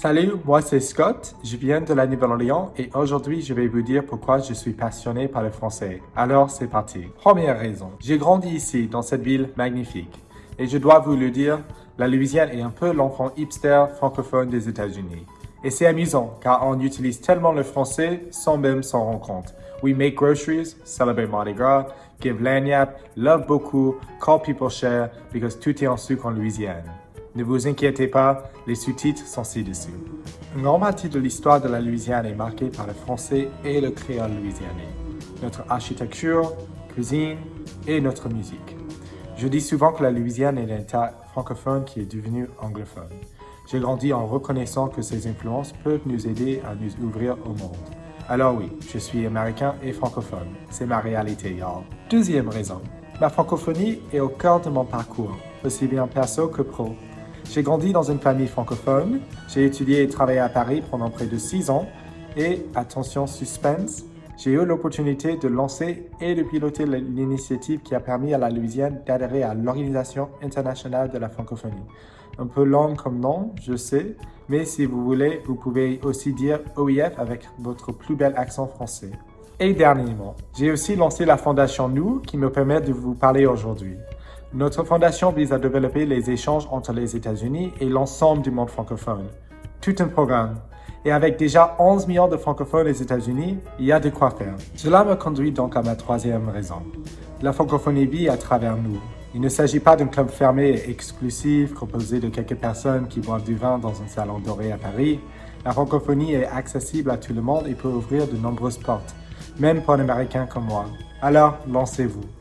Salut, moi c'est Scott, je viens de la Nouvelle-Orléans et aujourd'hui je vais vous dire pourquoi je suis passionné par le français. Alors c'est parti. Première raison, j'ai grandi ici dans cette ville magnifique et je dois vous le dire, la Louisiane est un peu l'enfant hipster francophone des États-Unis. Et c'est amusant car on utilise tellement le français sans même s'en rendre compte. We make groceries, celebrate Mardi Gras, give lagniappe, love beaucoup, call people share because tout est en sucre en Louisiane. Ne vous inquiétez pas, les sous-titres sont ci-dessus. Une grande partie de l'histoire de la Louisiane est marquée par le français et le créole louisianais, notre architecture, cuisine et notre musique. Je dis souvent que la Louisiane est un État francophone qui est devenu anglophone. J'ai grandi en reconnaissant que ces influences peuvent nous aider à nous ouvrir au monde. Alors oui, je suis américain et francophone. C'est ma réalité, y'all. Deuxième raison, ma francophonie est au cœur de mon parcours, aussi bien perso que pro. J'ai grandi dans une famille francophone, j'ai étudié et travaillé à Paris pendant près de 6 ans et, attention suspense, j'ai eu l'opportunité de lancer et de piloter l'initiative qui a permis à la Louisiane d'adhérer à l'Organisation internationale de la francophonie. Un peu long comme nom, je sais, mais si vous voulez, vous pouvez aussi dire OIF avec votre plus bel accent français. Et dernièrement, j'ai aussi lancé la fondation Nous qui me permet de vous parler aujourd'hui. Notre fondation vise à développer les échanges entre les États-Unis et l'ensemble du monde francophone. Tout un programme. Et avec déjà 11 millions de francophones aux États-Unis, il y a de quoi faire. Cela me conduit donc à ma troisième raison. La francophonie vit à travers nous. Il ne s'agit pas d'un club fermé et exclusif composé de quelques personnes qui boivent du vin dans un salon doré à Paris. La francophonie est accessible à tout le monde et peut ouvrir de nombreuses portes, même pour un Américain comme moi. Alors, lancez-vous.